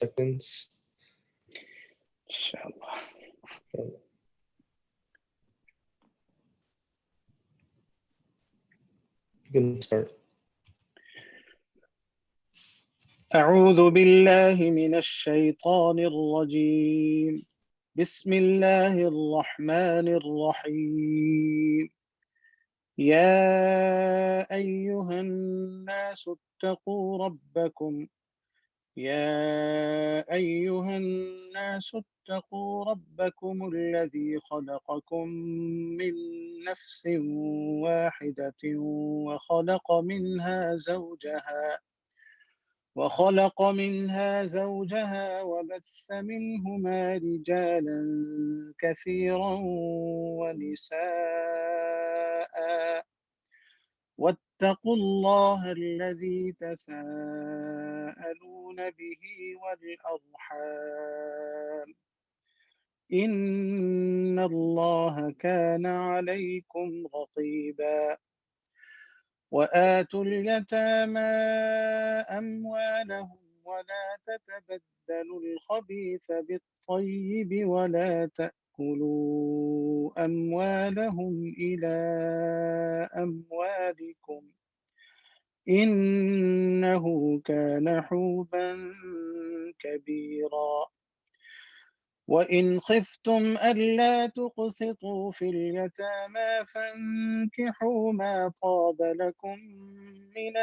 seconds. Inshallah. You can start. أعوذ بالله من الشيطان الرجيم. بسم الله الرحمن الرحيم. يا أيها الناس اتقوا ربكم الذي خلقكم من نفس واحدة وخلق منها زوجها وبث منهما رجالا كثيرا ونساء واتقوا الله الذي تساءلون به والأرحام إن الله كان عليكم رقيبا. وآتوا اليتامى أموالهم ولا تتبدلوا الخبيث بالطيب ولا تأكلوا أموالهم إلى أموالكم إنه كان حوبا كبيرا. وإن خفتم ألا تقسطوا في اليتامى فانكحوا ما طاب لكم من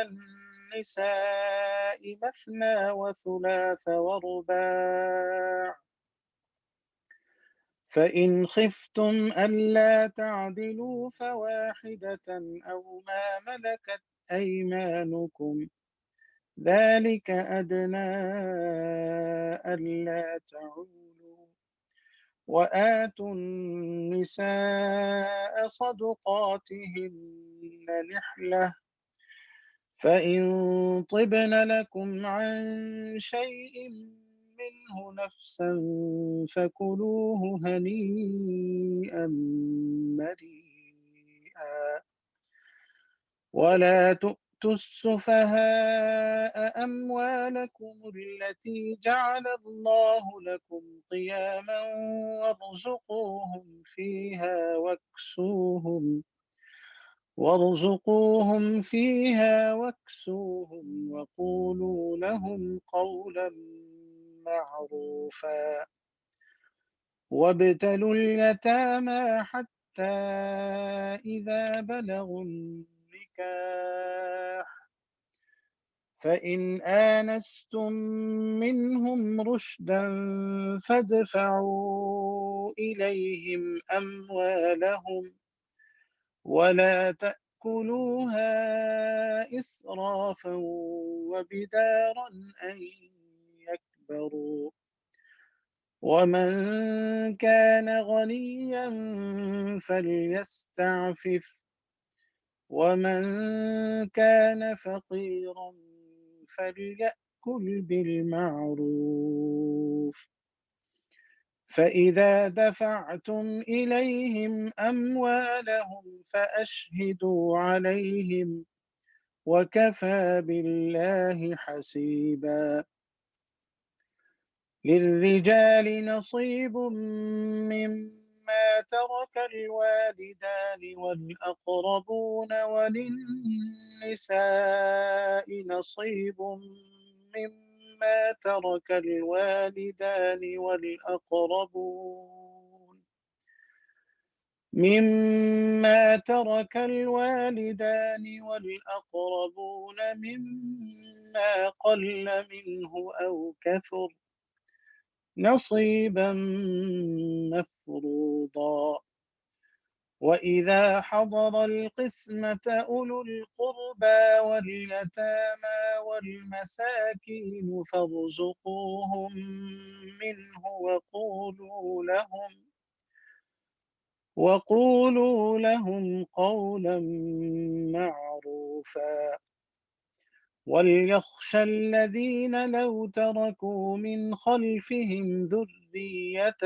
النساء مثنى وثلاث ورباع، فإن خفتم ألا تعدلوا فواحدة أو ما ملكت أيمانكم ذلك أدنى ألا تعولوا. وآتوا النساء صدقاتهن نحلة، فإن طبن لكم عن شيء منه نفسا فكلوه هنيئا مريئا. ولا تؤتوا السفهاء أموالكم التي جعل الله لكم قياما وارزقوهم فيها واكسوهم وقولوا لهم قولا معروفا. وابتلوا اليتامى حتى إذا بلغوا النكاح، فإن آنستم منهم رشدا فادفعوا إليهم أموالهم ولا تأكلوها إسرافا وبدارا أن يكبروا. ومن كان غنيا فليستعفف، ومن كان فقيرا فليأكل بالمعروف. فإذا دفعتم إليهم أموالهم فأشهدوا عليهم وكفى بالله حسيبا. للرجال نصيب مما ترك الوالدان والأقربون وللنساء نصيب مما ترك الوالدان والأقربون مما قل منه أو كثر نصيبا مفروضا. وإذا حضر القسمة أولو القربى واليتامى والمساكين فارزقوهم منه وقولوا لهم قولا معروفا. وليخشى الذين لو تركوا من خلفهم ذرية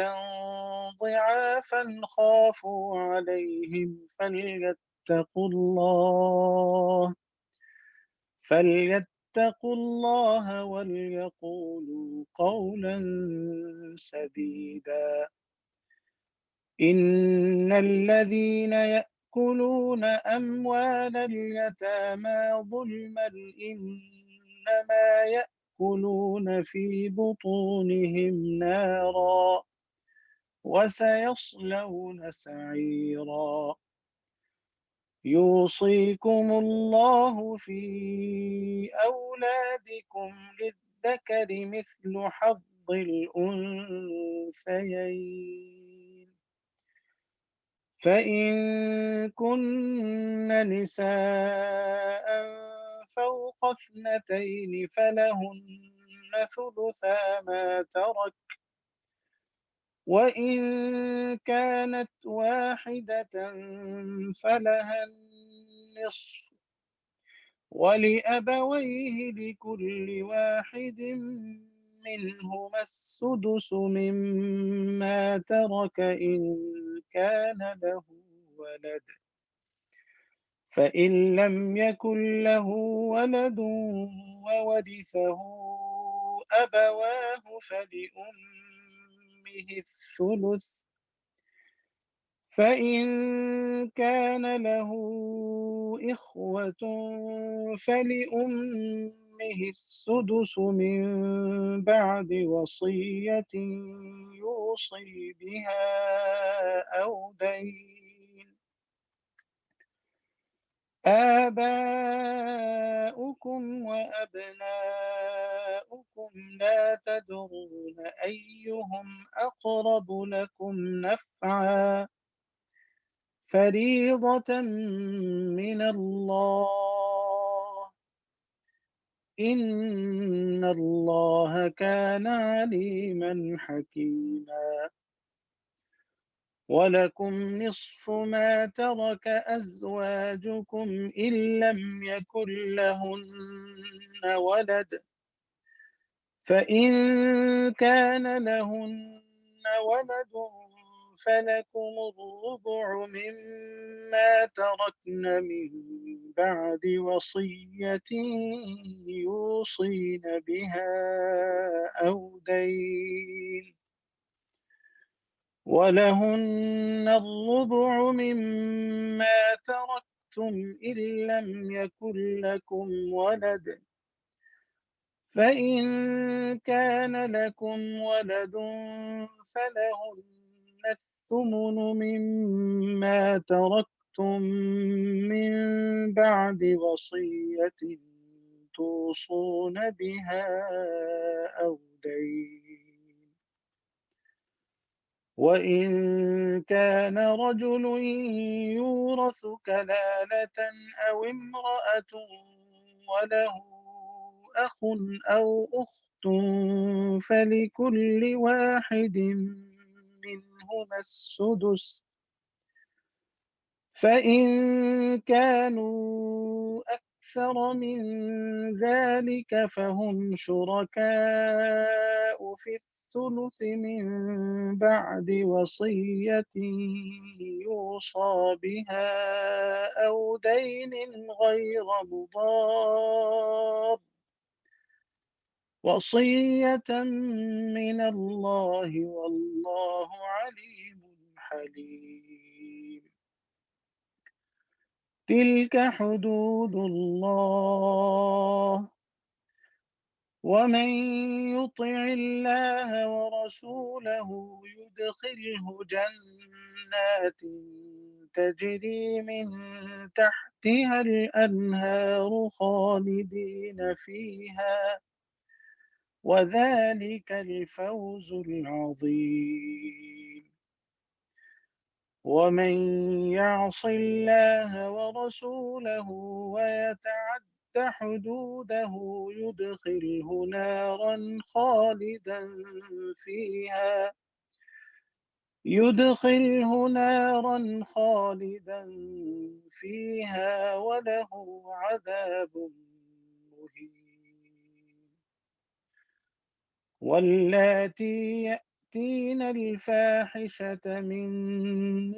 ضعافا خافوا عليهم فليتقوا فليتقوا الله وليقولوا قولا سديدا. إن الذين يأكلون أموال اليتامى ظلما إنما يأكلون في بطونهم نارا وسيصلون سعيرا. يوصيكم الله في أولادكم للذكر مثل حظ الأنثيين. فإن كن نساء فوق اثنتين فلهن ثلثا ما ترك، وإن كانت واحدة فلها النصف، ولأبويه لكل واحد منهما السدس مما ترك إن كان له ولد، فإن لم يكن له ولد وورثه أبواه فلأمه الثلث، فإن كان له إخوة فلأمه السدس من بعد وصية يوصي بها أو دين. آباؤكم وأبناؤكم لا تدرون أيهم أقرب لكم نفعا، فريضة من الله، إن الله كان عليما حكيما. ولكم نصف ما ترك أزواجكم إن لم يكن لهن ولد، فإن كان لهن ولد فلكم الربع مما تركن من بعد وصية يوصين بها أو دين، ولهن الربع مما تركتم إن لم يكن لكم ولد، فإن كان لكم ولد فلهن الثمن مما تركتم من بعد وصية توصون بها أو دين. وإن كان رجل يورث كلالة أو امرأة وله أخ أو أخت فلكل واحد منهما السدس، فإن كانوا أكثر من ذلك فهم شركاء في الثلث من بعد وصية يوصى بها أو دين غير مضار، وصية من الله والله عليم حليم. تلك حدود الله، ومن يطع الله ورسوله يدخله جنات تجري من تحتها الأنهار خالدين فيها، وذلك الفوز العظيم. ومن يعص الله ورسوله ويتعد حدوده يدخله نارا خالدا فيها وله عذاب مهين. واللاتي يأتين الفاحشة من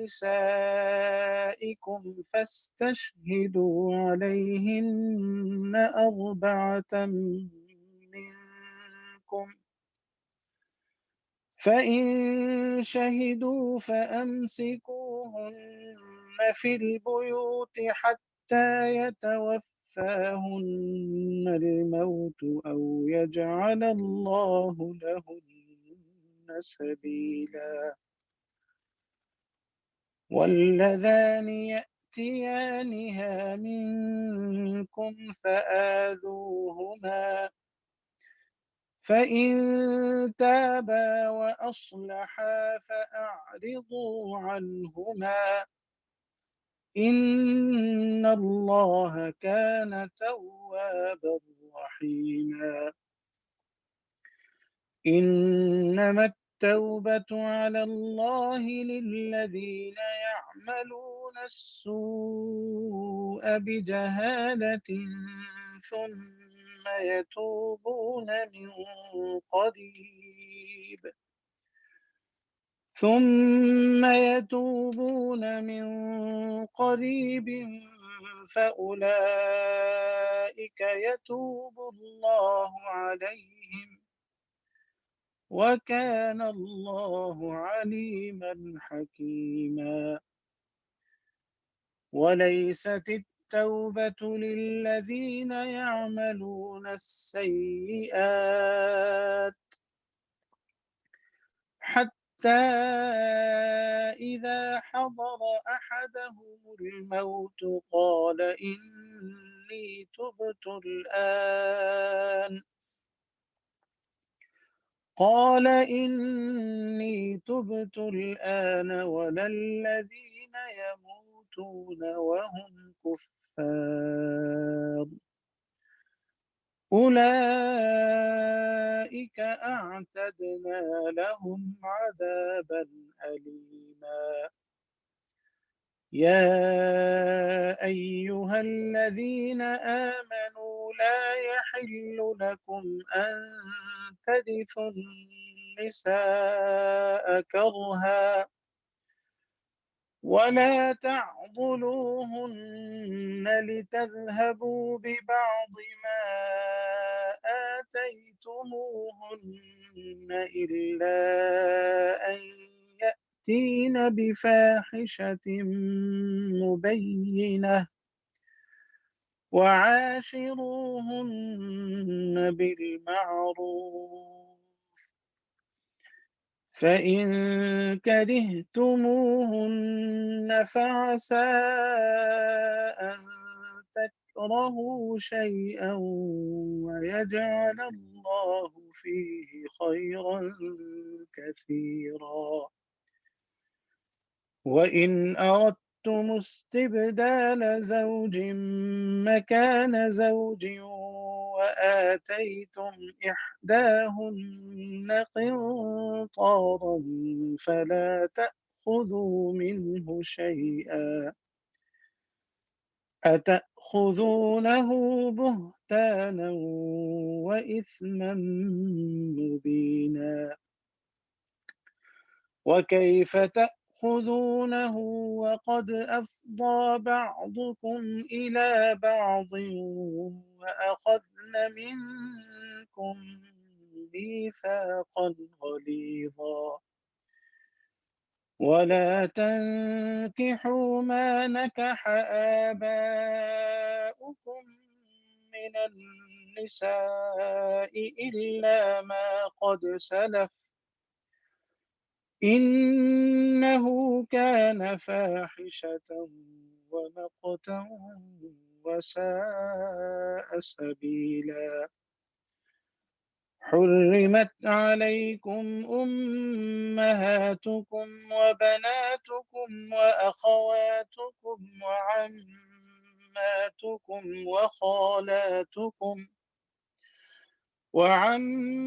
نسائكم فاستشهدوا عليهن أربعة منكم، فإن شهدوا فأمسكوهن في البيوت حتى يتوفاهن الموت أو يجعل الله لهن سبيلا. واللذان يأتيانها منكم فآذوهما، فإن تابا وأصلحا فأعرضوا عنهما، إن الله كان توابا رحيما. إنما التوبة على الله للذين يعملون السوء بجهالة ثم يتوبون من قريب فأولئك يتوب الله عليهم، وكان الله عليما حكيما. وليست التوبة للذين يعملون السيئات حتى إذا حضر أحدهم الموت قال إني تبت الآن ولا الذين يموتون وهم كفار، أولئك أعتدنا لهم عذابا أليما. يا أيها الذين آمنوا لا يحل لكم أن ترثوا النساء كرها ولا تعضلوهن لتذهبوا ببعض ما آتيتموهن إلا أن يأتين بفاحشة مبينة وعاشروهن بالمعروف، فإن كرهتموهن فعسى أن تكرهوا شيئا ويجعل الله فيه خيرا كثيرا. وإن أردتم استبدال زوج مكان زوج وآتيتم إحداهن قنطارا فلا تأخذوا منه شيئا، أتأخذونه بهتانا وإثما مبينا. وكيف تأخذونه وقد أفضى بعضكم إلى بعض وأخذن منكم ميثاقا غليظا. ولا تنكحوا ما نكح آباؤكم من النساء إلا ما قد سلف، إنه كان فاحشة ومقتا وساء سبيلا. حرمت عليكم أمهاتكم وبناتكم وأخواتكم وعماتكم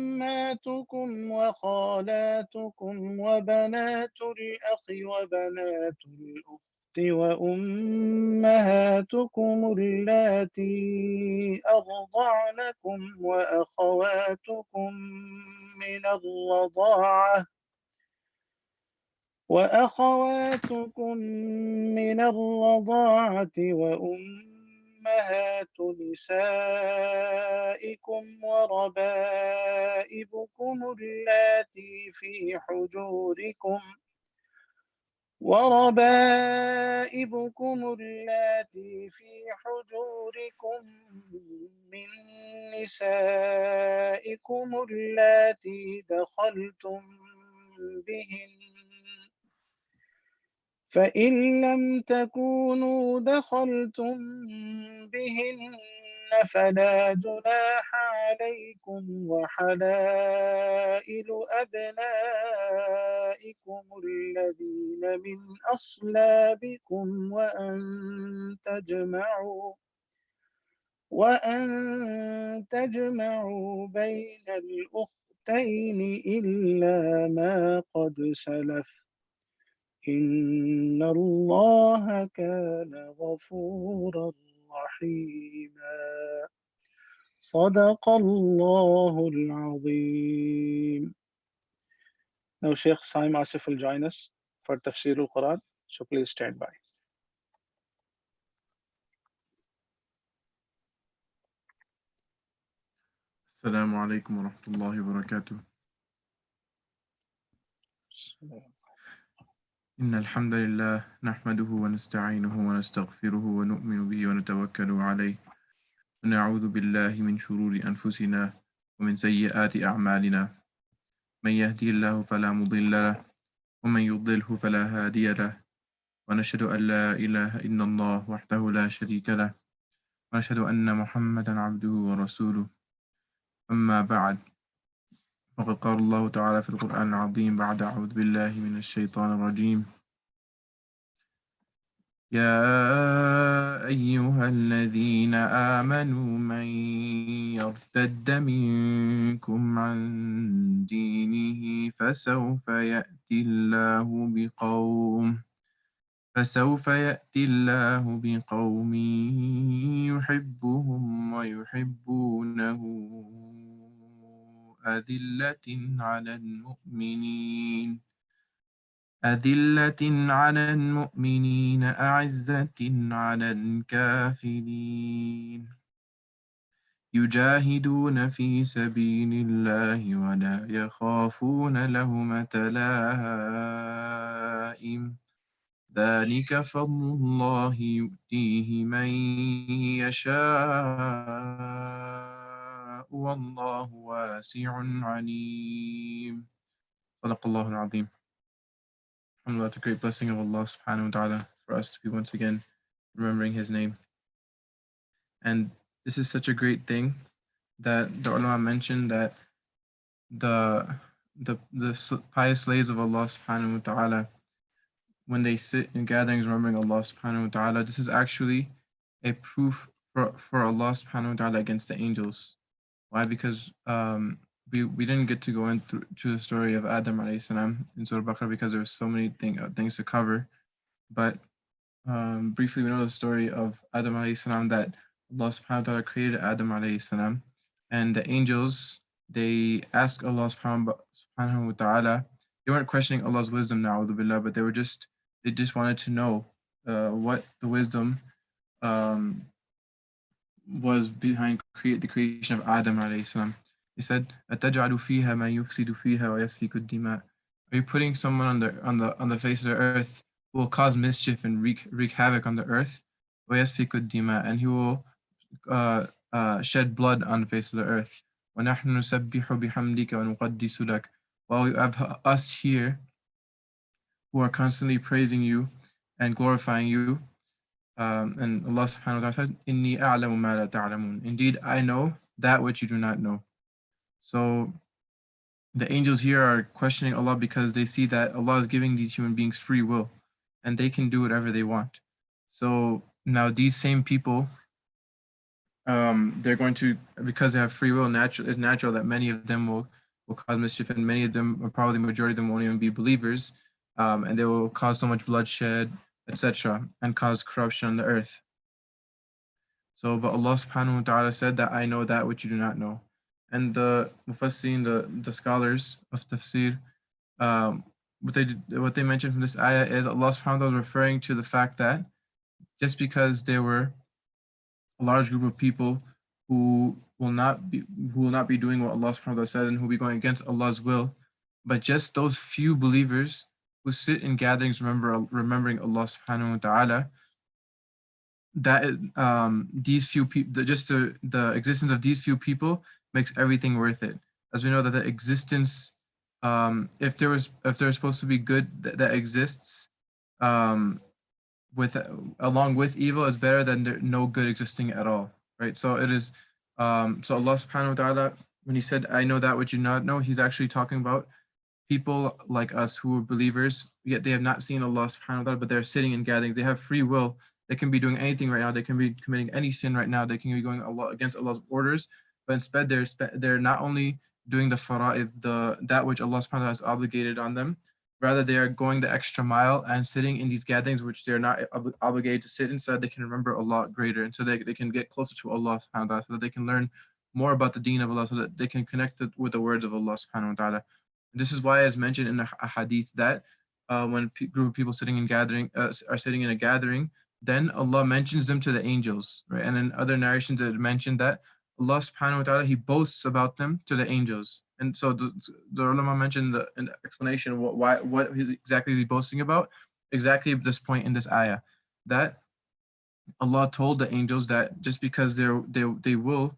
وخالاتكم وبنات الأخ وبنات الأخت وأمهاتكم اللاتي أرضعنكم وأخواتكم من الرضاعة وأخواتكم من الرضاعة وأمهات نسائكم وربائبكم اللاتي في حجوركم من نسائكم اللاتي دخلتم بهن، فإن لم تكونوا دخلتم بهن فلا جناح عليكم، وحلائل أبنائكم الذين من أصلابكم وأن تجمعوا بين الأختين إلا ما قد سلف، إن الله كان غفورا رحيما. صدق الله العظيم. Now Sheikh Saim Asif will join us for Tafsir al-Quran, so please stand by. Assalamu alaikum wa rahmatullahi wa barakatuh. إن الحمد لله نحمده ونستعينه ونستغفره ونؤمن به ونتوكل عليه ونعوذ بالله من شرور أنفسنا ومن سيئات أعمالنا من يهدي الله فلا مضل له ومن يضلله فلا هادي له ونشهد أن لا إله إلا الله وحده لا شريك له ونشهد أن محمدا عبده ورسوله أما بعد فقد قال الله تعالى في القرآن العظيم بعد أعوذ بالله من الشيطان الرجيم يا أيها الذين آمنوا من يرتد منكم عن دينه فسوف يأتي الله بقوم يحبهم ويحبونه أذلة على المؤمنين أعزة على الكافرين يجاهدون في سبيل الله ولا يخافون لومة لائم ذلك فضل الله يؤتيه من يشاء والله واسع عليم. صدق الله العظيم. Alhamdulillah, the great blessing of Allah subhanahu wa ta'ala for us to be once again remembering His name. And this is such a great thing that the ulama mentioned that the pious slaves of Allah subhanahu wa ta'ala, when they sit in gatherings remembering Allah subhanahu wa ta'ala, this is actually a proof for Allah subhanahu wa ta'ala against the angels. Why? Because we didn't get to go into the story of Adam alayhi salam in Surah Baqarah because there were so many things to cover. But briefly, we know the story of Adam alayhi salam, that Allah subhanahu wa ta'ala created Adam alayhi salam, and the angels, they asked Allah subhanahu wa ta'ala, they weren't questioning Allah's wisdom now, but they just wanted to know what the wisdom was behind the creation of Adam alayhi salam. He said, "Ataj'alu fiha ma yufsidu fiha wa yasfiku ad-dima." Are you putting someone on the face of the earth who will cause mischief and wreak havoc on the earth? Wa yasfiku ad-dima, and he will shed blood on the face of the earth. Wa nahnu nusabbihu bihamdika wa nuqaddisu lak. While you have us here who are constantly praising you and glorifying you. And Allah subhanahu wa ta'ala said, Inni a'lamu ma la ta'lamun. Indeed, I know that which you do not know. So the angels here are questioning Allah because they see that Allah is giving these human beings free will and they can do whatever they want. So now these same people, they're going to, because they have free will, it's natural that many of them will cause mischief, and many of them, or probably the majority of them, won't even be believers, and they will cause so much bloodshed, etc., and cause corruption on the earth. So, but Allah subhanahu wa ta'ala said that I know that which you do not know. And the mufassirin, the scholars of tafsir, what they mentioned from this ayah is Allah subhanahu wa ta'ala is referring to the fact that just because there were a large group of people who will not be doing what Allah subhanahu wa ta'ala said and who will be going against Allah's will, but just those few believers who sit in gatherings remembering Allah subhanahu wa ta'ala, that is, these few people, just the existence of these few people makes everything worth it. As we know that the existence, if there was supposed to be good that exists, along with evil is better than there no good existing at all, right? So it is, so Allah subhanahu wa ta'ala, when he said, I know that which you not know, he's actually talking about people like us who are believers, yet they have not seen Allah subhanahu wa ta'ala, but they're sitting in gatherings. They have free will. They can be doing anything right now. They can be committing any sin right now. They can be going against Allah's orders, but instead they're not only doing the fara'id, that which Allah subhanahu wa ta'ala has obligated on them, rather they are going the extra mile and sitting in these gatherings which they're not obligated to sit inside. They can remember Allah greater, and so they can get closer to Allah subhanahu wa ta'ala, so that they can learn more about the deen of Allah, so that they can connect it with the words of Allah subhanahu wa ta'ala. This is why it's mentioned in a hadith that when a group of people sitting in gathering are sitting in a gathering, then Allah mentions them to the angels, right? And in other narrations it mentioned that Allah subhanahu wa ta'ala, he boasts about them to the angels. And so the ulama mentioned in the explanation what exactly is he boasting about? Exactly this point in this ayah, that Allah told the angels that just because they will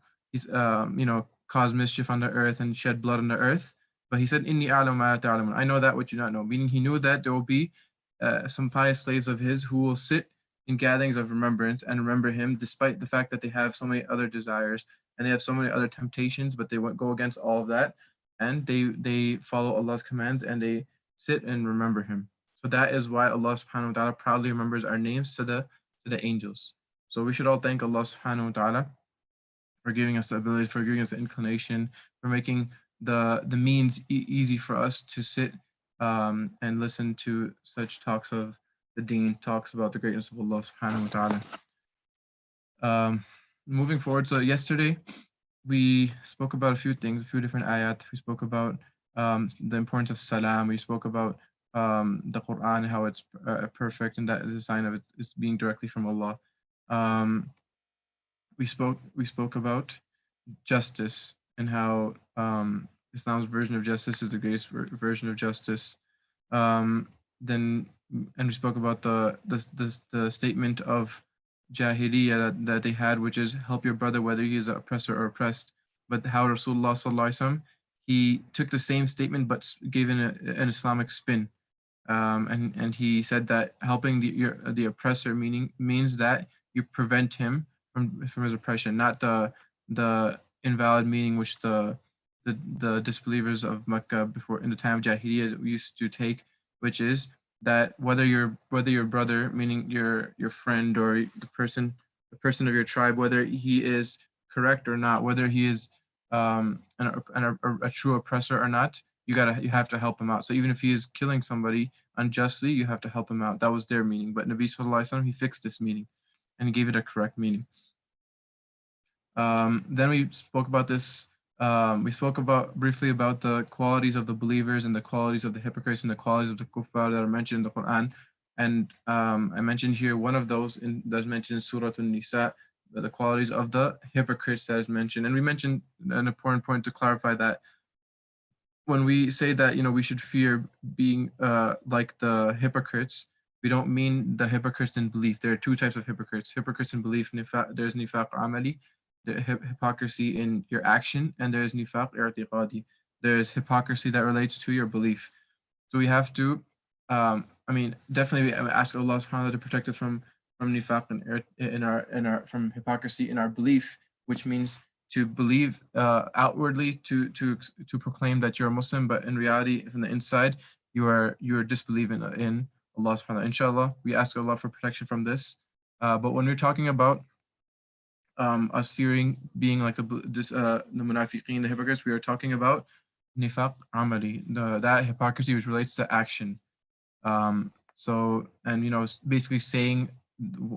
cause mischief on the earth and shed blood on the earth, but he said, Inni a'lamu ma la ta'lamun, I know that which you not know, meaning he knew that there will be some pious slaves of his who will sit in gatherings of remembrance and remember him, despite the fact that they have so many other desires and they have so many other temptations, but they won't go against all of that, and they follow Allah's commands and they sit and remember him. So that is why Allah subhanahu wa ta'ala proudly remembers our names to the angels. So we should all thank Allah subhanahu wa ta'ala for giving us the ability, for giving us the inclination, for making the means easy for us to sit and listen to such talks of the deen, talks about the greatness of Allah subhanahu wa ta'ala. Moving forward, so yesterday we spoke about a few things, a few different ayat. We spoke about the importance of salam. We spoke about the Quran, how it's perfect, and that is a sign of it is being directly from Allah. We spoke about justice and how Islam's version of justice is the greatest version of justice. And we spoke about the statement of Jahiliyyah that they had, which is help your brother whether he is an oppressor or oppressed. But how Rasulullah sallallahu alaihi wasallam, he took the same statement but gave it an Islamic spin. And he said that helping the oppressor means that you prevent him from his oppression, not the invalid meaning which the disbelievers of Mecca before in the time of Jahiliyyah used to take, which is that whether your brother, meaning your friend or the person of your tribe, whether he is correct or not, whether he is a true oppressor or not, you have to help him out. So even if he is killing somebody unjustly, you have to help him out. That was their meaning. But Nabi sallallahu alaihi wasallam, he fixed this meaning and he gave it a correct meaning. Then we spoke about this. We spoke briefly about the qualities of the believers and the qualities of the hypocrites and the qualities of the kuffar that are mentioned in the Quran. And I mentioned here one of those that's mentioned in Surah An-Nisa, the qualities of the hypocrites that is mentioned. And we mentioned an important point to clarify that when we say that we should fear being like the hypocrites, we don't mean the hypocrites in belief. There are two types of hypocrites. Hypocrites in belief, there's nifaq amali, the hypocrisy in your action, and there's nifaq i'tiqadi. There's hypocrisy that relates to your belief. So we have to, definitely ask Allah subhanahu wa ta'ala to protect us from nifaq and from hypocrisy in our belief, which means to believe outwardly to proclaim that you're a Muslim, but in reality, from the inside, you are disbelieving in Allah subhanahu wa ta'ala. Inshallah, we ask Allah for protection from this. But when we're talking about us fearing being like the munafiqeen, the hypocrites, we are talking about nifaq amali, that hypocrisy which relates to action. Basically saying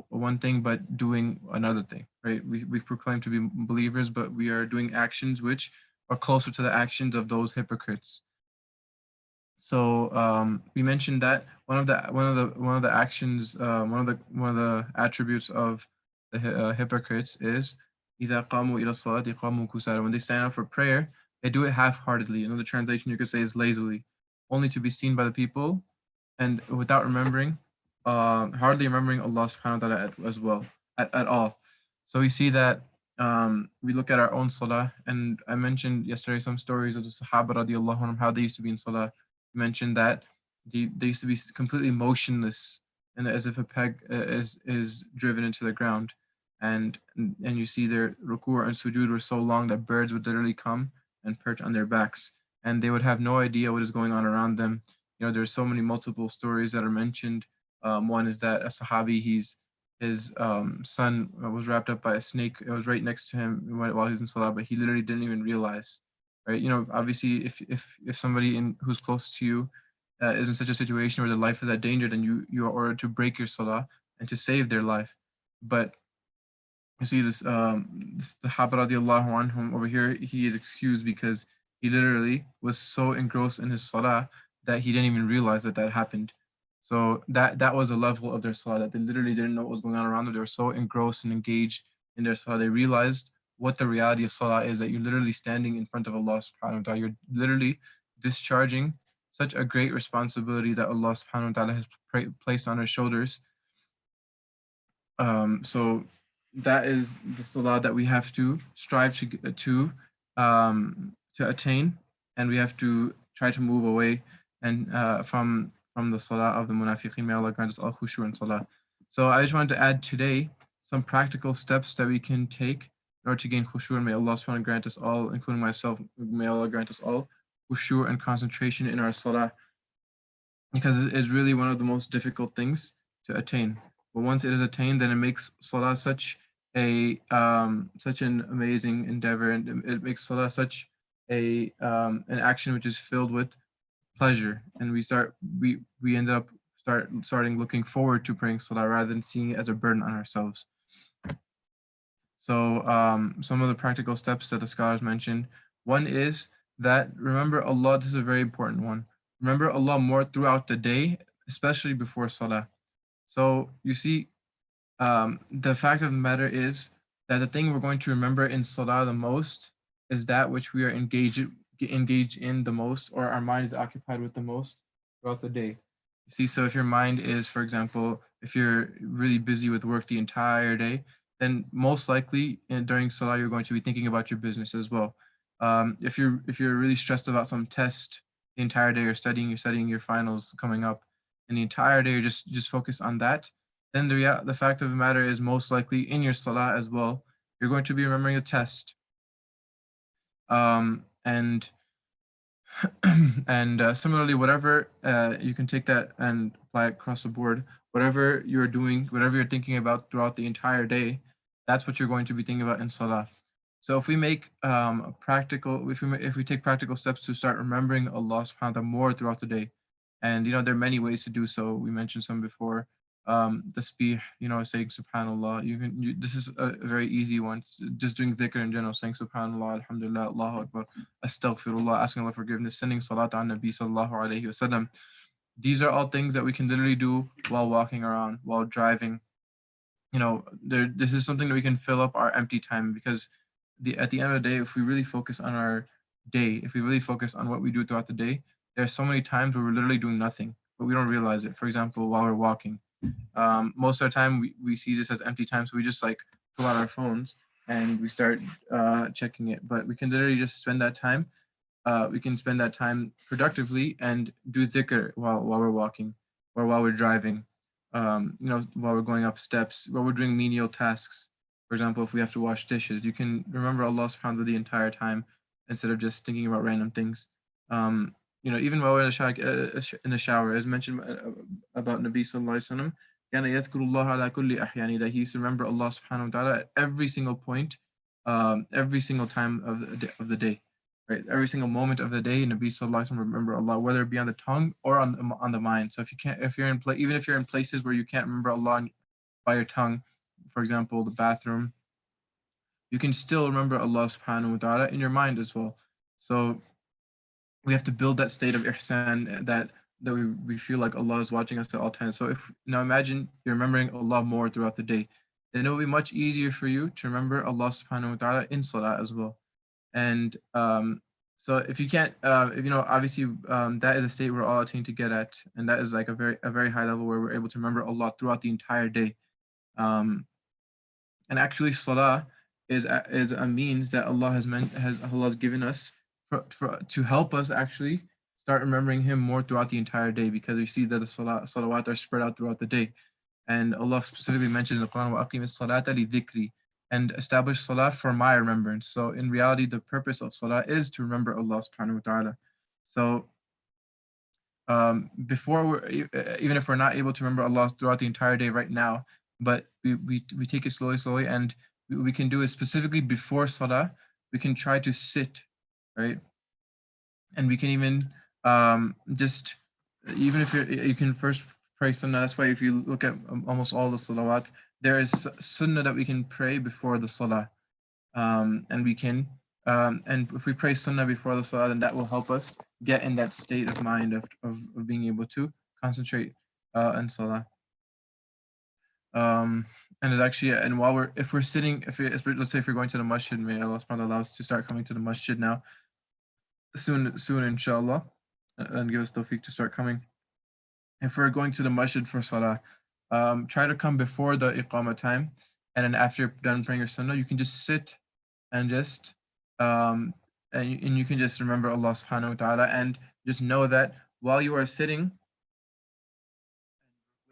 one thing but doing another thing, right? We proclaim to be believers, but we are doing actions which are closer to the actions of those hypocrites. So we mentioned that one of the actions, one of the attributes of the hypocrites is إِذَا قَامُوا إِلَى الصَّلَاةِ قَامُوا كُسَالَى. When they stand up for prayer, they do it half-heartedly. Another translation you could say is lazily, only to be seen by the people and without remembering, hardly remembering Allah subhanahu wa ta'ala as well, at all. So we see that we look at our own salah, and I mentioned yesterday some stories of the Sahaba radiallahu anhum, how they used to be in salah. Mentioned that they used to be completely motionless and as if a peg is driven into the ground, and you see their ruku' and sujood were so long that birds would literally come and perch on their backs, and they would have no idea what is going on around them. There's so many multiple stories that are mentioned. One is that a Sahabi, his son was wrapped up by a snake. It was right next to him while he was in salah, but he literally didn't even realize. Right? Obviously, if somebody who's close to you is in such a situation where their life is at danger, then you are ordered to break your salah and to save their life. But you see this Sahaba radiallahu anhum over here, he is excused because he literally was so engrossed in his salah that he didn't even realize that happened. So that was a level of their salah, that they literally didn't know what was going on around them. They were so engrossed and engaged in their salah. They realized what the reality of salah is, that you're literally standing in front of Allah subhanahu wa ta'ala. You're literally discharging such a great responsibility that Allah subhanahu wa ta'ala has placed on our shoulders. So that is the salah that we have to strive to attain, and we have to try to move away and from the salah of the munafiqeen. May Allah grant us all khushu in salah. So I just wanted to add today some practical steps that we can take in order to gain khushu, and may Allah subhanahu wa ta'ala grant us all, including myself, may Allah grant us all khushu and concentration in our salah, because it is really one of the most difficult things to attain. But once it is attained, then it makes salah such an amazing endeavor, and it makes salah such an action which is filled with pleasure, and we end up starting looking forward to praying salah rather than seeing it as a burden on ourselves. So some of the practical steps that the scholars mentioned, one is that remember Allah. This is a very important one. Remember Allah more throughout the day, especially before salah. So you see, the fact of the matter is that the thing we're going to remember in salah the most is that which we are engaged in the most, or our mind is occupied with the most throughout the day. You see, so if your mind is, for example, if you're really busy with work the entire day, then most likely during salah you're going to be thinking about your business as well. If you're really stressed about some test the entire day, you're studying your finals coming up, and the entire day you're just focused on that, then the fact of the matter is most likely in your salah as well, you're going to be remembering the test. And similarly, whatever you can take that and apply it across the board. Whatever you're doing, whatever you're thinking about throughout the entire day, that's what you're going to be thinking about in salah. So if we make if we take practical steps to start remembering Allah subhanahu wa ta'ala more throughout the day, and there are many ways to do so. We mentioned some before. Tasbih, saying subhanallah. This is a very easy one. Just doing dhikr in general, saying subhanallah, alhamdulillah, Allahu akbar, astaghfirullah, asking Allah forgiveness, sending salat on Nabi sallallahu alayhi wasallam. These are all things that we can literally do while walking around, while driving. This is something that we can fill up our empty time, because at the end of the day, if we really focus on our day, if we really focus on what we do throughout the day, there are so many times where we're literally doing nothing, but we don't realize it. For example, while we're walking, most of the time we see this as empty time, so we just pull out our phones and we start checking it. But we can literally just spend that time. We can spend that time productively and do dhikr while we're walking, or while we're driving. While we're going up steps, while we're doing menial tasks. For example, if we have to wash dishes, you can remember Allah subhanahu wa ta'ala the entire time instead of just thinking about random things. Even while we're in the shower, as mentioned about Nabi sallallahu alaihi wasallam, that he used to remember Allah subhanahu wa ta'ala at every single point, every single time of the day, right? Every single moment of the day, Nabi sallallahu alaihi wasallam remember Allah, whether it be on the tongue or on the mind. So even if you're in places where you can't remember Allah by your tongue, for example, the bathroom, you can still remember Allah subhanahu wa ta'ala in your mind as well. So we have to build that state of ihsan that we feel like Allah is watching us at all times. So if now imagine you're remembering Allah more throughout the day, then it will be much easier for you to remember Allah subhanahu wa ta'ala in salah as well. And so if you can't, if, obviously that is a state we're all attained to get at, and that is like a very high level where we're able to remember Allah throughout the entire day. And actually, salah is a means that Allah has given us to help us actually start remembering Him more throughout the entire day, because we see that the salawat are spread out throughout the day, and Allah specifically mentioned in the Quran, وَأَقِيمِ الصَّلَاةَ لِذِكْرِ, and establish salah for my remembrance. So in reality, the purpose of salah is to remember Allah subhanahu wa ta'ala. So before even if we're not able to remember Allah throughout the entire day right now, but we take it slowly, and we can do it specifically before salah. We can try to sit, right? And we can even just, even if you can first pray sunnah. That's why if you look at almost all the salawat, there is sunnah that we can pray before the salah, and we can and if we pray sunnah before the salah, then that will help us get in that state of mind of being able to concentrate in salah. And it's actually, and while if we're sitting, let's say if you're going to the masjid, may Allah subhanahu wa ta'ala allow us to start coming to the masjid now soon inshallah, and give us tawfiq to start coming. If we're going to the masjid for salah, try to come before the iqamah time, and then after you're done praying your sunnah, you can just sit and just and you can just remember Allah subhanahu wa ta'ala, and just know that while you are sitting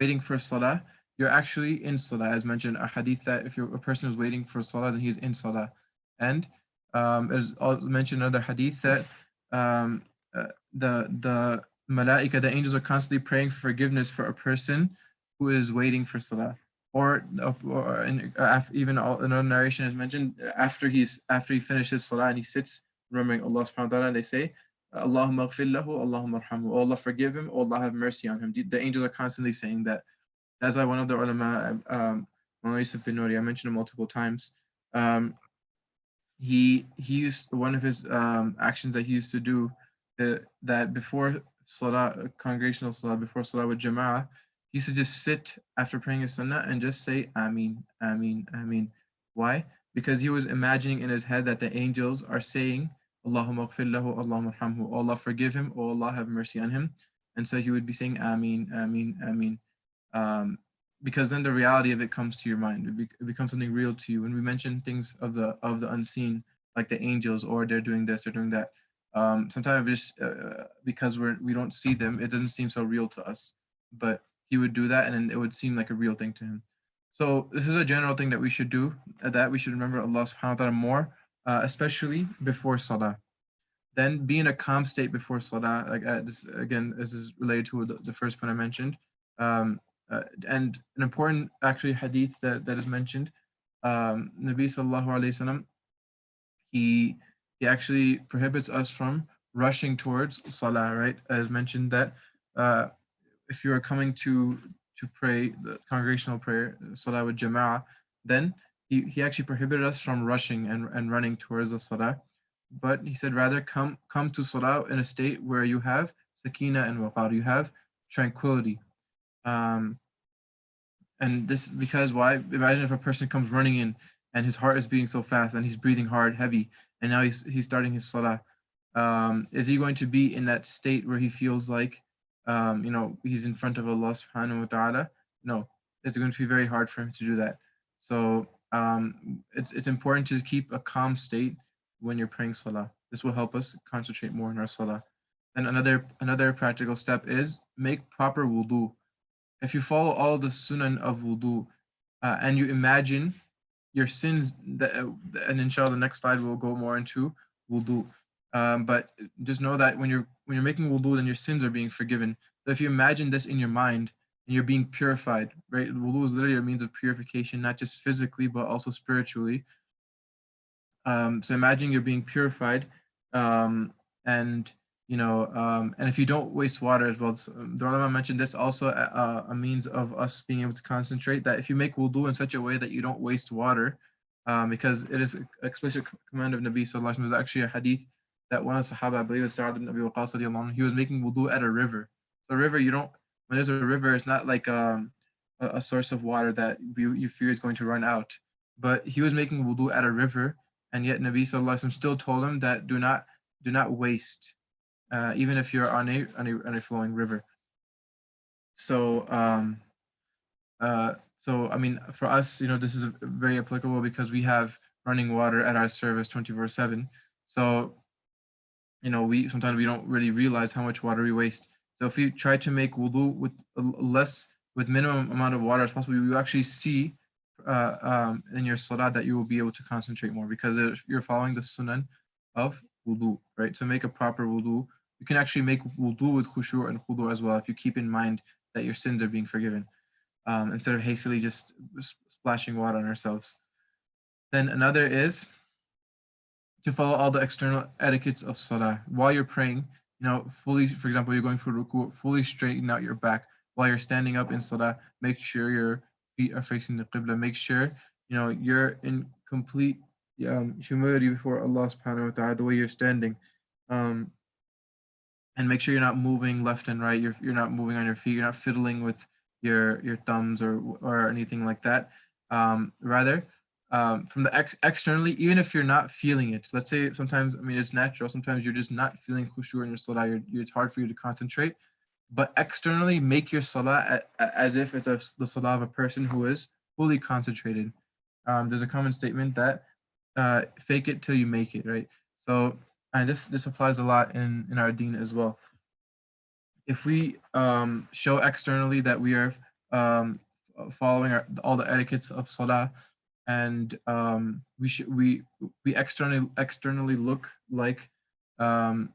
waiting for salah, you're actually in salah, as mentioned a hadith that if you're a person who's waiting for salah, then he's in salah. And as mentioned another hadith that the malaika, the angels, are constantly praying for forgiveness for a person who is waiting for salah. Or even another narration is mentioned after he finishes salah and he sits remembering Allah subhanahu wa ta'ala, they say, Allahumma ghfir lahu, Allahumma arhamhu, Allah forgive him, Allah have mercy on him. The angels are constantly saying that. That's why one of the ulama, Yusuf bin Nuri, I mentioned him multiple times. He used, one of his actions that he used to do, that before salah, congregational salah, before salah with jama'ah, he used to just sit after praying his sunnah and just say Ameen, Ameen, Ameen. Why? Because he was imagining in his head that the angels are saying Allahumma ghfir lahu, Allahumma arhamhu, Allah forgive him, oh Allah have mercy on him. And so he would be saying Ameen, Ameen, Ameen. Because then the reality of it comes to your mind. It becomes something real to you. When we mention things of the unseen, like the angels, or they're doing this, they're doing that, sometimes just because we don't see them, it doesn't seem so real to us. But he would do that, and then it would seem like a real thing to him. So this is a general thing that we should do, that we should remember Allah subhanahu wa ta'ala more, especially before salah. Then be in a calm state before salah. Like this is related to the first point I mentioned. And an important actually hadith that is mentioned, Nabi sallallahu alayhi wasallam, he actually prohibits us from rushing towards salah, right? As mentioned that if you are coming to pray the congregational prayer, salah with jama'ah, then he actually prohibited us from rushing and running towards the salah. But he said rather come to salah in a state where you have sakina and waqar, you have tranquility. And this because why? Imagine if a person comes running in and his heart is beating so fast and he's breathing hard, heavy, and now he's starting his salah. Is he going to be in that state where he feels like he's in front of Allah subhanahu wa ta'ala? No, it's going to be very hard for him to do that. So it's important to keep a calm state when you're praying salah. This will help us concentrate more in our salah. And another practical step is make proper wudu. If you follow all the sunan of wudu and you imagine your sins, and inshallah the next slide will go more into wudu. But just know that when you're making wudu, then your sins are being forgiven. So if you imagine this in your mind and you're being purified, right? Wudu is literally a means of purification, not just physically but also spiritually. So imagine you're being purified, and if you don't waste water as well. The ulama mentioned this also a means of us being able to concentrate, that if you make wudu in such a way that you don't waste water, because it is an explicit command of Nabi sallallahu alaihi wasallam. There's actually a hadith that one of the Sahaba, I believe it was Sa'ad ibn Abi Waqqas radiallahu anhu, he was making wudu at a river. So a river, when there's a river, it's not like a source of water that you fear is going to run out. But he was making wudu at a river, and yet Nabi sallallahu alaihi wasallam still told him that do not waste, even if you're on a flowing river. So I mean, for us, this is very applicable because we have running water at our service 24/7. So sometimes we don't really realize how much water we waste. So if you try to make wudu with minimum amount of water as possible, you actually see in your salah that you will be able to concentrate more because you're following the sunan of wudu, right? To make a proper wudu, you can actually make wudu with khushu' and khudu' as well if you keep in mind that your sins are being forgiven, instead of hastily just splashing water on ourselves. Then another is to follow all the external etiquettes of salah. While you're praying, fully, for example, you're going for ruku', fully straighten out your back. While you're standing up in salah, make sure your feet are facing the qibla. Make sure, you're in complete humility before Allah subhanahu wa ta'ala, the way you're standing. And make sure you're not moving left and right. You're not moving on your feet. You're not fiddling with your thumbs or anything like that. Rather, from the externally, even if you're not feeling it, let's say sometimes, it's natural. Sometimes you're just not feeling khushu' in your salah. It's hard for you to concentrate. But externally, make your salah as if it's the salah of a person who is fully concentrated. There's a common statement that fake it till you make it, right? So, and this applies a lot in our deen as well. If we show externally that we are following all the etiquettes of salah, and we externally look like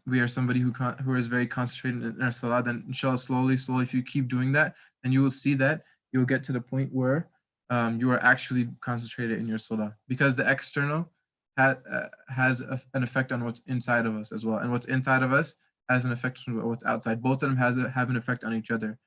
we are somebody who is very concentrated in our salah, then inshallah, slowly, if you keep doing that, then you will see that you will get to the point where you are actually concentrated in your salah, because the external has an effect on what's inside of us as well, and what's inside of us has an effect on what's outside. Both of them have an effect on each other.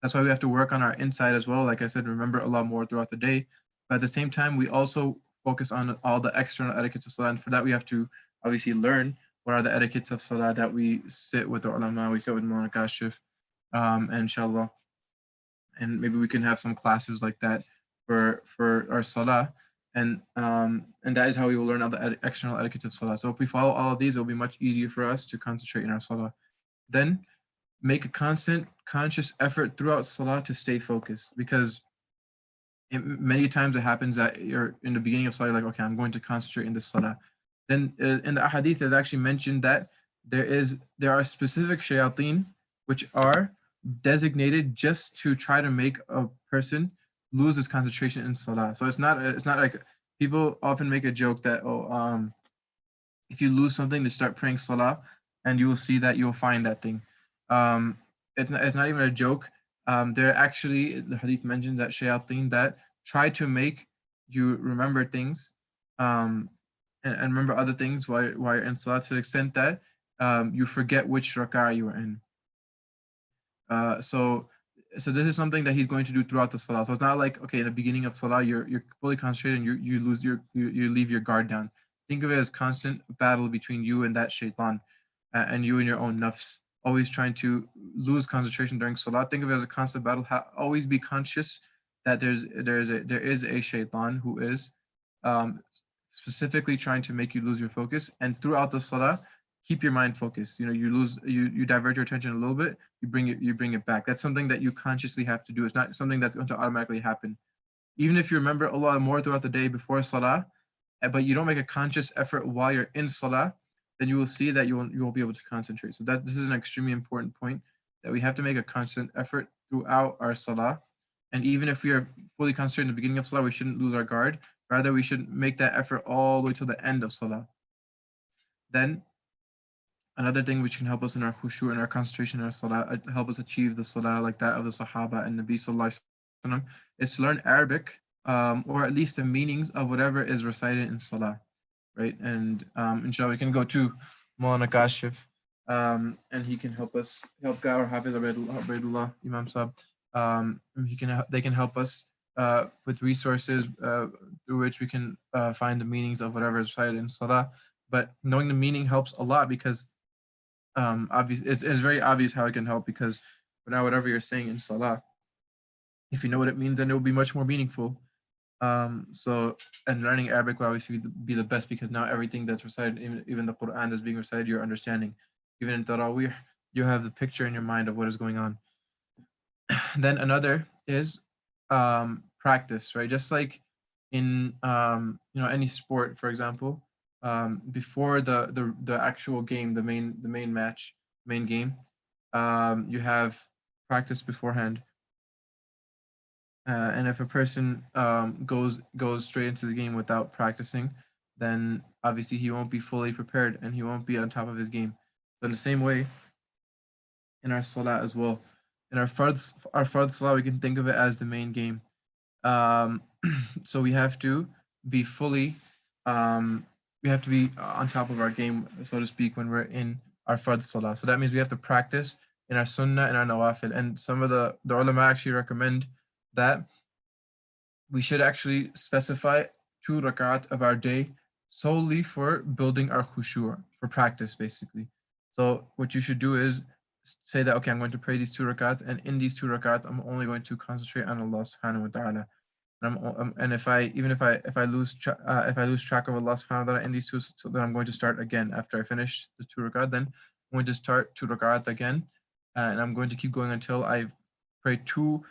That's why we have to work on our inside as well. Like I said, remember Allah more throughout the day. But at the same time, we also focus on all the external etiquettes of salah. And for that, we have to obviously learn what are the etiquettes of salah, that we sit with the ulama, we sit with Mawlana Kashif, and inshallah. And maybe we can have some classes like that for our salah. And that is how we will learn all the external etiquettes of salah. So if we follow all of these, it will be much easier for us to concentrate in our salah. Then make a constant, conscious effort throughout salah to stay focused, because many times it happens that you're in the beginning of salah, like, okay, I'm going to concentrate in this salah. Then in the ahadith, there's actually mentioned that there are specific shayateen which are designated just to try to make a person lose his concentration in salah. So it's not like people often make a joke that, if you lose something, to start praying salah, and you will see that you'll find that thing. It's not even a joke. There actually, the hadith mentions that shayateen that try to make you remember things, and remember other things while you're in salah, to the extent that you forget which rak'ah you were in. So this is something that he's going to do throughout the salah. So it's not like, okay, in the beginning of salah, you're fully concentrated and you leave your guard down. Think of it as constant battle between you and that shaitan, and you and your own nafs, always trying to lose concentration during salah. Think of it as a constant battle. Always be conscious that there is a shaitan who is specifically trying to make you lose your focus. And throughout the salah, keep your mind focused. You divert your attention a little bit, you bring it back. That's something that you consciously have to do. It's not something that's going to automatically happen. Even if you remember Allah more throughout the day before salah, but you don't make a conscious effort while you're in salah, then you will see that you won't be able to concentrate. So this is an extremely important point, that we have to make a constant effort throughout our salah. And even if we are fully concentrated in the beginning of salah, we shouldn't lose our guard. Rather, we should make that effort all the way to the end of salah. Then another thing which can help us in our khushu' and our concentration in our salah, help us achieve the salah like that of the Sahaba and Nabi Sallallahu Alaihi Wasallam, is to learn Arabic, or at least the meanings of whatever is recited in salah, right? And inshallah, we can go to Mawlana Kashif, and he can help guide our Hafiz Abaidullah, Imam Sahib. They can help us with resources through which we can find the meanings of whatever is recited in salah. but knowing the meaning helps a lot because it's very obvious how it can help, because now whatever you're saying in salah, if you know what it means, then it will be much more meaningful. So, and learning Arabic will obviously be the best, because now everything that's recited, even the Quran that's being recited, you're understanding. Even in Tarawih, you have the picture in your mind of what is going on. Then another is practice, right? Just like in any sport, for example, before the actual game, the main match, main game, you have practice beforehand. And if a person goes straight into the game without practicing, then obviously he won't be fully prepared and he won't be on top of his game. So in the same way, in our salah as well, in our fard salah, we can think of it as the main game. So we have to be fully, we have to be on top of our game, so to speak, when we're in our fard salah. So that means we have to practice in our sunnah and our nawafil. And some of the ulama actually recommend that we should actually specify 2 rakat of our day solely for building our khushu', for practice, basically. So what you should do is say that, okay, I'm going to pray these 2 rakats, and in these 2 rakats, I'm only going to concentrate on Allah subhanahu wa ta'ala. And if I lose track of Allah subhanahu wa ta'ala in these 2, so then I'm going to start again after I finish the 2 rakat. Then I'm going to start 2 rakat again, and I'm going to keep going until I pray 2.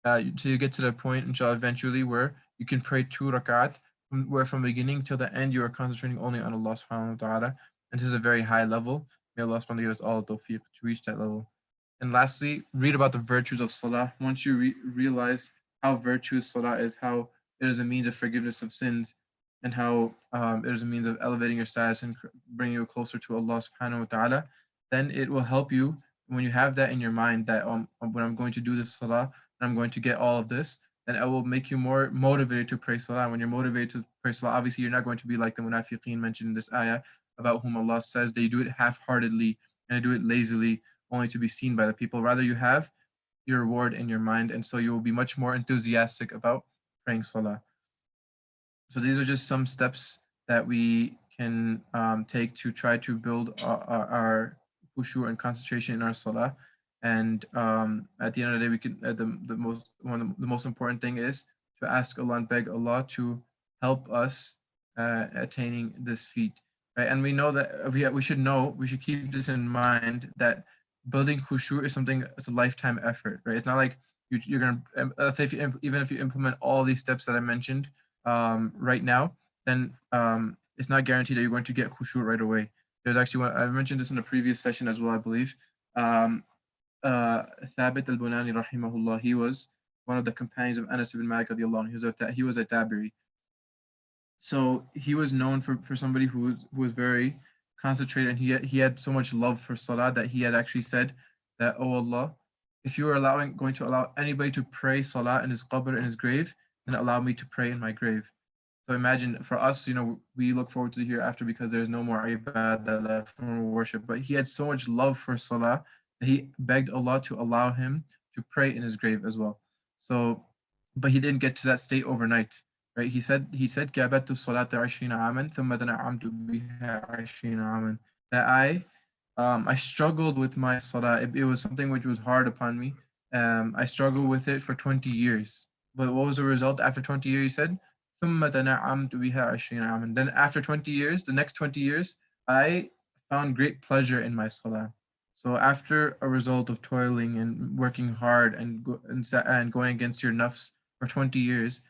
So you get to the point, inshallah, eventually where you can pray 2 rakat, where from the beginning till the end you are concentrating only on Allah subhanahu wa ta'ala. And this is a very high level. May Allah subhanahu wa ta'ala give us all the tawfiq to reach that level. And lastly, read about the virtues of salah. Once you realize how virtuous salah is, how it is a means of forgiveness of sins, and how it is a means of elevating your status and bringing you closer to Allah subhanahu wa ta'ala, then it will help you when you have that in your mind, that when I'm going to do this salah, and I'm going to get all of this, then it will make you more motivated to pray salah. When you're motivated to pray salah, obviously you're not going to be like the munafiqeen mentioned in this ayah, about whom Allah says they do it half-heartedly and they do it lazily, only to be seen by the people. Rather, you have your reward in your mind, and so you will be much more enthusiastic about praying salah. So these are just some steps that we can take to try to build our khushu' and concentration in our salah. And at the end of the day, we can the most important thing is to ask Allah and beg Allah to help us attaining this feat, right? And we know that we should keep this in mind, that building khushu' is something, it's a lifetime effort, right? It's not like you're gonna let's say even if you implement all these steps that I mentioned right now, then it's not guaranteed that you're going to get khushu' right away. There's actually one, I mentioned this in a previous session as well, I believe. Thabit al-Bunani rahimahullah, he was one of the companions of Anas ibn Malik radiallahu anhu. He was a Tabiri. So he was known for somebody who was very concentrated, and he had so much love for salah that he had actually said that, oh Allah, if you are going to allow anybody to pray salah in his qabr, in his grave, then allow me to pray in my grave. So imagine for us, we look forward to the hereafter because there's no more ibadah left, no more worship. But he had so much love for salah that he begged Allah to allow him to pray in his grave as well. So, but he didn't get to that state overnight, right? He said, كَابَتُ الصَّلَاةَ 20 عَامًا ثُمَّ تَنَعَّمْتُ بِهَا 20 عَامًا. That I struggled with my salah. It was something which was hard upon me. I struggled with it for 20 years. But what was the result after 20 years? He said, ثُمَّ تَنَعَّمْتُ بِهَا 20 عَامًا. Then after 20 years, the next 20 years, I found great pleasure in my salah. So after a result of toiling and working hard and going against your nafs for 20 years,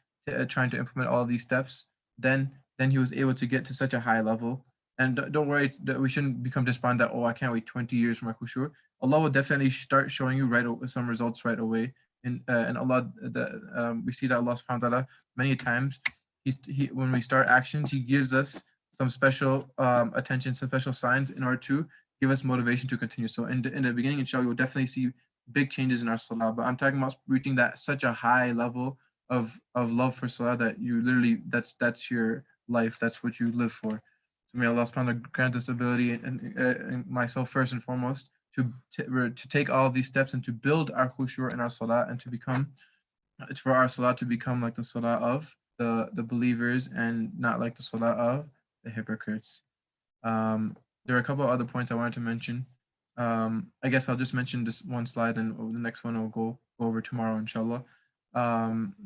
trying to implement all these steps, then he was able to get to such a high level. And don't worry, we shouldn't become despondent that, oh, I can't wait 20 years for my khushu'. Allah will definitely start showing you some results right away. And Allah, we see that Allah subhanahu wa ta'ala many times, when we start actions, He gives us some special attention, some special signs in order to give us motivation to continue. So in the beginning, inshallah, you'll definitely see big changes in our salah. But I'm talking about reaching that such a high level of love for salah that you literally, that's your life, that's what you live for. So may Allah subhanahu wa ta'ala grant us ability, and myself first and foremost, to take all of these steps and to build our khushu' in our salah, and for our salah to become like the salah of the believers and not like the salah of the hypocrites. There are a couple of other points I wanted to mention. I guess I'll just mention this one slide, and the next one will go over tomorrow, inshallah.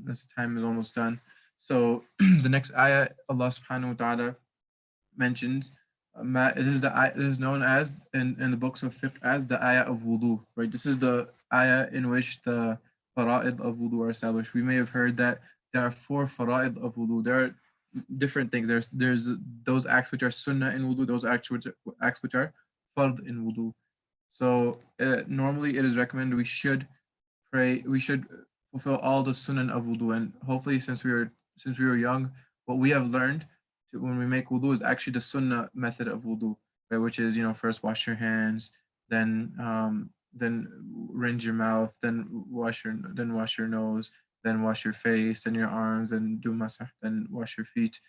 This time is almost done. So the next ayah, Allah subhanahu wa ta'ala mentions, this is known as in the books of fiqh as the ayah of wudu, right? This is the ayah in which the fara'id of wudu are established. We may have heard that there are 4 fara'id of wudu. There are different things. There's those acts which are sunnah in wudu, those acts which are fard in wudu. So normally it is recommended we should fulfill all the sunnah of wudu, and hopefully since we were young, what we have learned when we make wudu is actually the sunnah method of wudu, right? Which is, first wash your hands, then rinse your mouth, then wash your nose, then wash your face, then your arms, then do masah, then wash your feet,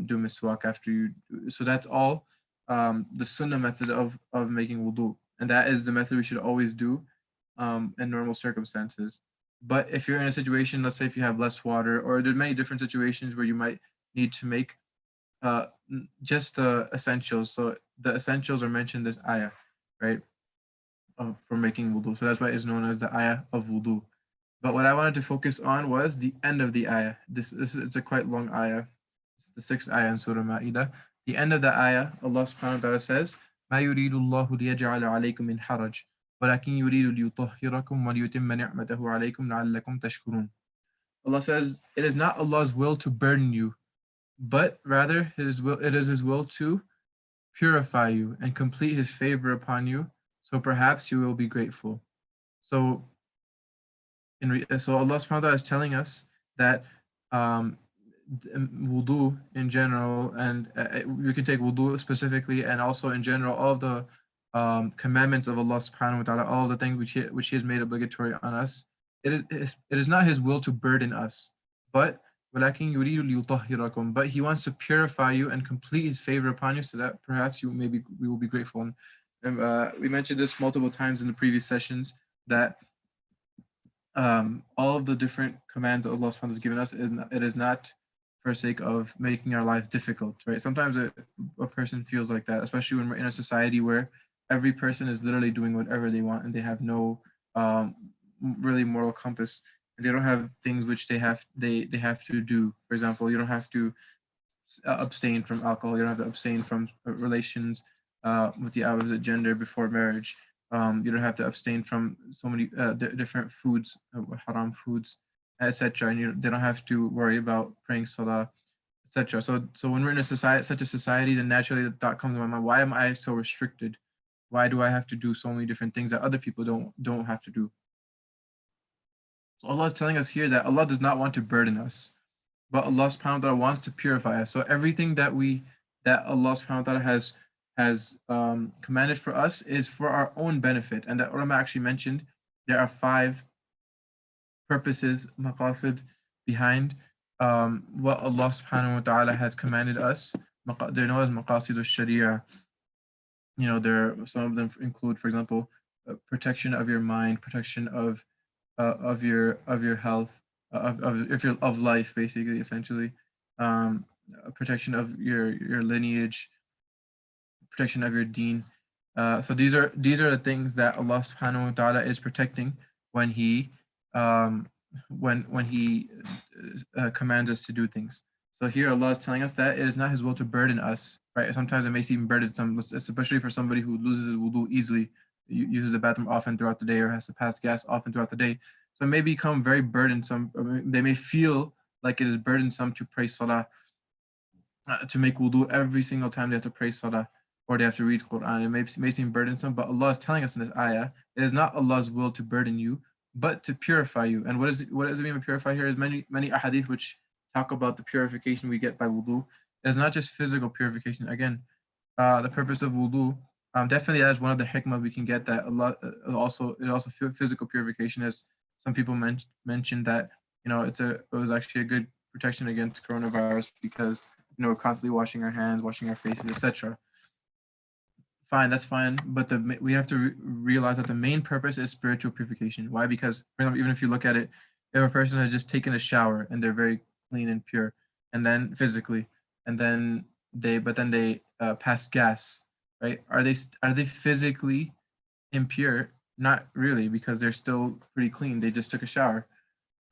do miswak after you. So that's all the sunnah method of making wudu, and that is the method we should always do in normal circumstances. But if you're in a situation, let's say if you have less water, or there's many different situations where you might need to make just the essentials. So the essentials are mentioned as ayah, right? For making wudu. So that's why it's known as the ayah of wudu. But what I wanted to focus on was the end of the ayah. It's a quite long ayah. It's the 6th ayah in Surah Ma'idah. The end of the ayah, Allah subhanahu wa ta'ala says, مَا يُرِيدُ اللَّهُ لِيَجْعَلَ عَلَيْكُم مِّنْ حَرَجٍ وَلَكِنْ يُرِيدُ لِيُطَهِّرَكُمْ وَلِيُتِمَّ نِعْمَتَهُ عَلَيْكُمْ لَعَلَّكُمْ تَشْكُرُونَ. Allah says, it is not Allah's will to burden you, but rather it is His will to purify you and complete His favor upon you, so perhaps you will be grateful. So Allah subhanahu wa ta'ala is telling us that wudu in general, and we can take wudu specifically, and also in general, all of the commandments of Allah subhanahu wa ta'ala, all the things which He has made obligatory on us, it is not His will to burden us, but وَلَكِنْ يُرِيدُ لِيُطَهِّرَكُمْ, but He wants to purify you and complete His favor upon you, so that perhaps we will be grateful. And we mentioned this multiple times in the previous sessions, that all of the different commands that Allah subhanahu wa ta'ala has given us, it is not for sake of making our life difficult, right? Sometimes a person feels like that, especially when we're in a society where every person is literally doing whatever they want, and they have no really moral compass, and they don't have things which they have to do. For example, you don't have to abstain from alcohol. You don't have to abstain from relations with the opposite gender before marriage. You don't have to abstain from so many different foods, haram foods, etc. And they don't have to worry about praying salah, etc. So when we're in such a society, then naturally the thought comes to my mind: why am I so restricted? Why do I have to do so many different things that other people don't have to do? So Allah is telling us here that Allah does not want to burden us, but Allah subhanahu wa ta'ala wants to purify us. So everything that Allah subhanahu wa ta'ala has commanded for us is for our own benefit. And that ulama actually mentioned there are 5 purposes, maqasid, behind what Allah subhanahu wa ta'ala has commanded us. They're known as maqasid al-sharia. Some of them include, for example, protection of your mind, protection of your health, of life, basically, essentially, protection of your lineage, protection of your deen. So these are the things that Allah subhanahu wa ta'ala is protecting when He commands us to do things. So here Allah is telling us that it is not His will to burden us, right? Sometimes it may seem burden some, especially for somebody who loses his wudu easily, uses the bathroom often throughout the day, or has to pass gas often throughout the day. So it may become very burdensome. They may feel like it is burdensome to pray salah, to make wudu every single time they have to pray salah, or they have to read Quran. It may seem burdensome, but Allah is telling us in this ayah, it is not Allah's will to burden you, but to purify you. And what does it mean to purify here? Is many ahadith which talk about the purification we get by wudu. It's not just physical purification. Again, the purpose of wudu, definitely that is one of the hikmah we can get, that Allah also physical purification, as some people mentioned that it was actually a good protection against coronavirus, because we're constantly washing our hands, washing our faces, etc. Fine, that's fine, but we have to realize that the main purpose is spiritual purification. Why? Because, for example, even if you look at it, if a person has just taken a shower and they're very clean and pure, and then physically, and then they pass gas, right? Are they physically impure? Not really, because they're still pretty clean. They just took a shower.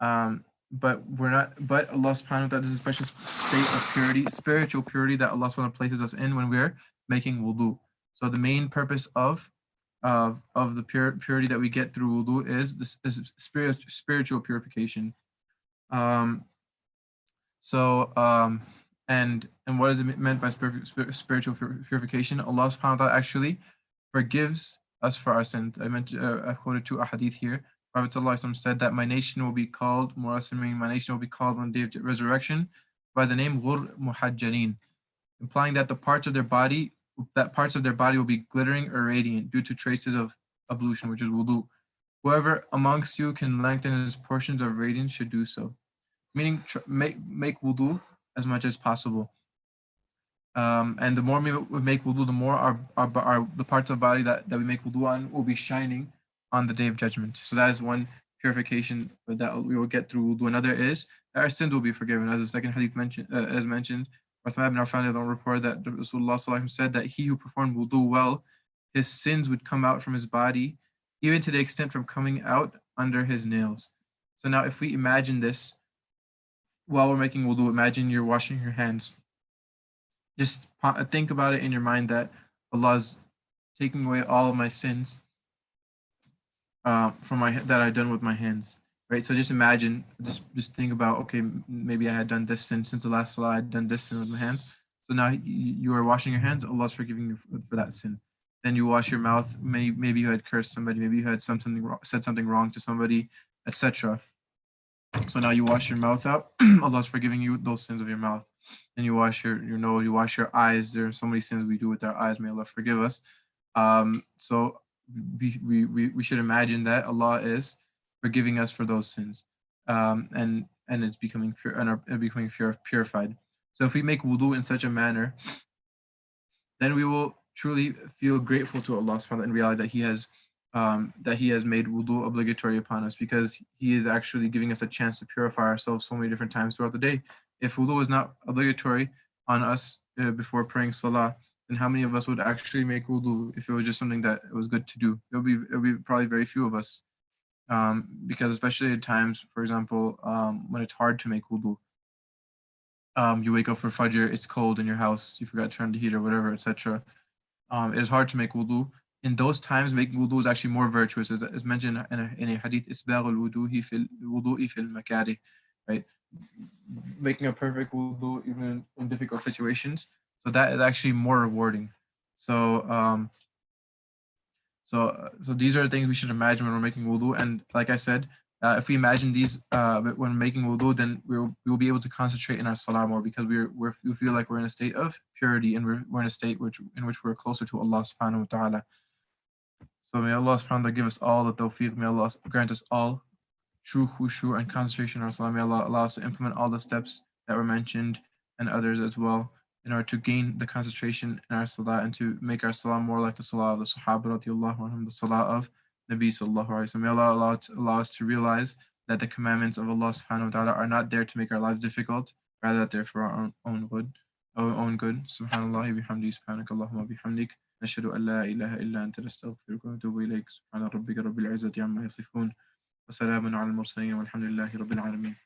But we're not. But Allah subhanahu wa ta'ala, this is a special state of purity, spiritual purity that Allah subhanahu wa ta'ala places us in when we're making wudu. So the main purpose of the purity that we get through wudu is this is spiritual purification. And what is it meant by spiritual purification? Allah subhanahu wa ta'ala actually forgives us for our sins. I quoted two ahadith here. Prophet ﷺ said that my nation will be called, my nation will be called on the day of resurrection by the name Ghur Muhajjalin, implying that parts of their body will be glittering or radiant due to traces of ablution, which is wudu. Whoever amongst you can lengthen his portions of radiance should do so. Meaning make wudu as much as possible. And the more we make wudu, the more the parts of the body that we make wudu on will be shining on the day of judgment. So that is one purification that we will get through wudu. Another is that our sins will be forgiven. As the second hadith mentioned, Uthman ibn Affan report that Rasulullah said that he who performed wudu well, his sins would come out from his body, even to the extent from coming out under his nails. So now if we imagine this, while we're making wudu, imagine you're washing your hands. Just think about it in your mind that Allah is taking away all of my sins that I've done with my hands, right? So just imagine, just think about, okay, maybe I had done this sin since the last salah, I had done this sin with my hands. So now you are washing your hands, Allah's forgiving you for that sin. Then you wash your mouth. Maybe you had cursed somebody, maybe you had said something wrong to somebody, etc. So now you wash your mouth out, Allah's forgiving you those sins of your mouth. Then you wash your nose, you wash your eyes. There are so many sins we do with our eyes. May Allah forgive us. So we should imagine that Allah is forgiving us for those sins, and it's becoming pure and becoming purified. So if we make wudu in such a manner, then we will truly feel grateful to Allah subhanahu wa ta'ala and realize that He has made wudu obligatory upon us, because He is actually giving us a chance to purify ourselves so many different times throughout the day. If wudu was not obligatory on us before praying salah, then how many of us would actually make wudu if it was just something that it was good to do? It would be probably very few of us, because especially at times, for example, when it's hard to make wudu, you wake up for Fajr, it's cold in your house, you forgot to turn the heater, whatever, etc. It is hard to make wudu. In those times, making wudu is actually more virtuous, as mentioned in a hadith, isbagh al-wudu'i fil makarih, right? Making a perfect wudu even in difficult situations. So that is actually more rewarding. So these are things we should imagine when we're making wudu. And like I said, if we imagine these when making wudu, then we will be able to concentrate in our salah more, because we feel like we're in a state of purity, and we're in a state in which we're closer to Allah subhanahu wa ta'ala. So may Allah subhanahu wa ta'ala give us all the tawfiq. May Allah grant us all true khushu and concentration in our salah. May Allah allow us to implement all the steps that were mentioned and others as well, in order to gain the concentration in our salah and to make our salah more like the salah of the Sahaba radiallahu anhum, the salah of Nabi sallallahu alaihi wasallam. May Allah allow us to realize that the commandments of Allah subhanahu wa ta'ala are not there to make our lives difficult, rather that they're for our own good. Subhanallah bihamdi, subhanakallahumma bihamdik, nashhadu an la ilaha illa anta nastaghfiruka wa natubu ilayk. Subhana rabbika rabbil izzati amma yasifun. وسلام على المرسلين والحمد لله رب العالمين.